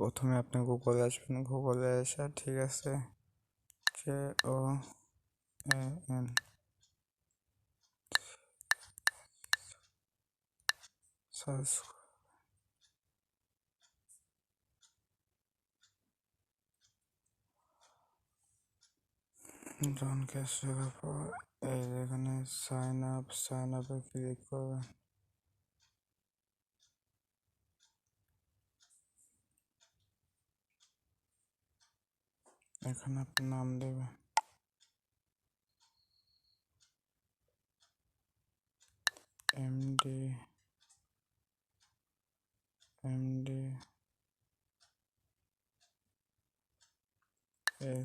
প্রথমে আপনি গুগলে আসবেন, গুগলে এসে ঠিক আছে KOAN সার্চ জন ক্যাশ লেখার পর এই এখানে সাইন আপে ক্লিক করবেন। এখানে আপনার নাম দেবেন, এমডি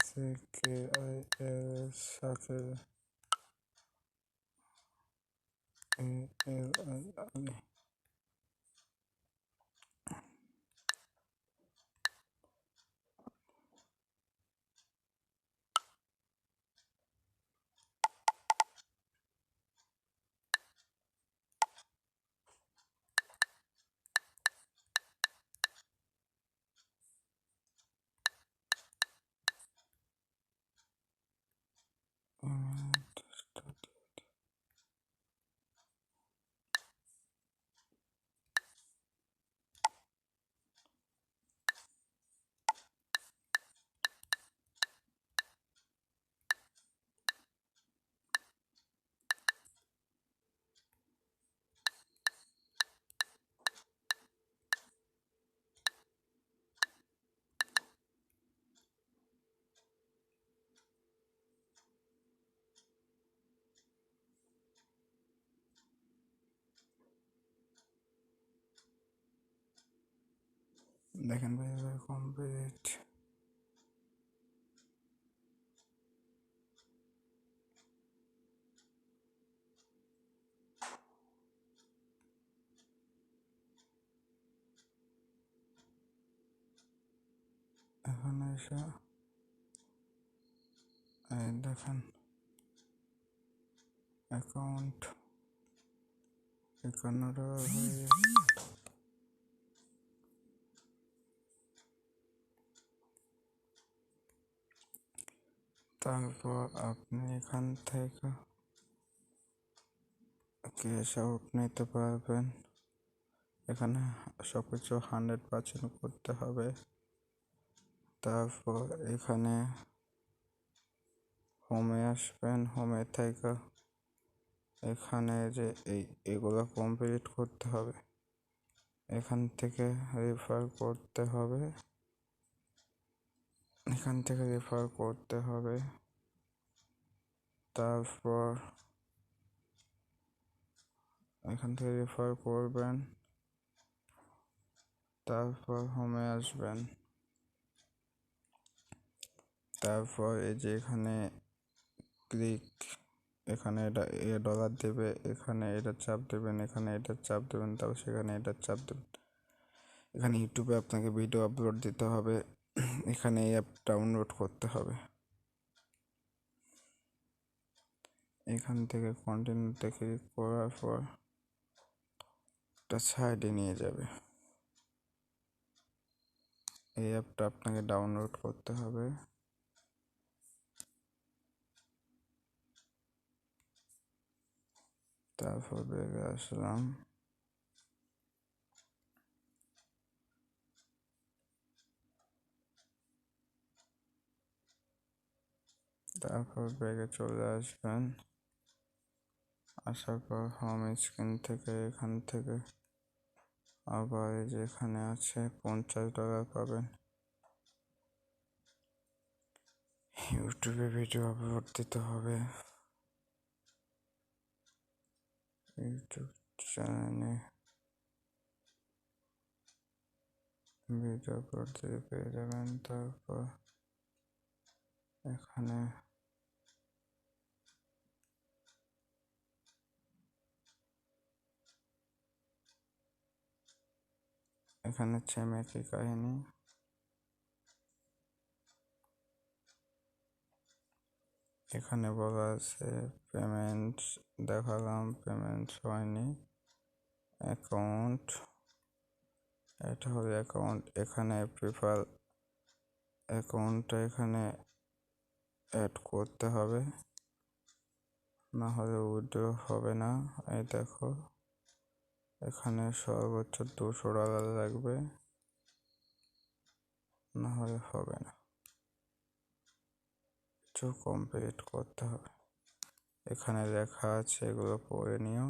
SAKIL শাকিল ALI। দেখেন ভাই এবার কমপ্লিট। এখন এসে এই দেখেন অ্যাকাউন্ট 51 টাকা হয়ে গেছে। তারপর আপনি এখান থেকে ক্যাশ নিতে পারবেন। এখানে সব কিছু 100% করতে হবে। তারপর এখানে হোমে আসবেন, হোমে থেকে এখানে যে এগুলো কমপ্লিট করতে হবে, এখান থেকে রেফার করতে হবে, তারপর এখান থেকে রেফার করবেন, তারপর হোমে আসবেন, তারপর এই যে এখানে ক্লিক, এখানে এটা $, দেবে, এখানে এটা চাপ দেবেন, এখানে এটা চাপ দেবেন, তারপর সেখানে এটা চাপ দেবেন। এখানে ইউটিউবে আপনাকে ভিডিও আপলোড দিতে হবে, এখানে এই অ্যাপ ডাউনলোড করতে হবে। এখান থেকে কন্টিনিউতে ক্লিক করার পর একটা সাইডে নিয়ে যাবে। এই অ্যাপটা আপনাকে ডাউনলোড করতে হবে। তারপর ব্যাগে আসলাম, তারপর ব্যাগে চলে আসবেন। আসার পর হোম স্ক্রিন থেকে এখান থেকে আবার এই যে এখানে আছে $50 পাবেন। ইউটিউবে ভিডিও আপলোড দিতে হবে, ইউটিউব চ্যানেলে ভিডিও আপলোড দিয়ে পেয়ে যাবেন। তারপর এখানে সেম একই কাহিনী। এখানে বলা আছে পেমেন্টস, দেখালাম পেমেন্টস হয়নি, অ্যাকাউন্ট এটা হলো অ্যাকাউন্ট, এখানে পেপ্যাল অ্যাকাউন্টটা এখানে অ্যাড করতে হবে, না হলে উইথড্র হবে না। এই দেখো এখানে সর্বোচ্চ $200 লাগবে, না হলে হবে না। কমপ্লিট করতে হবে, এখানে লেখা আছে, এগুলো পড়ে নিও।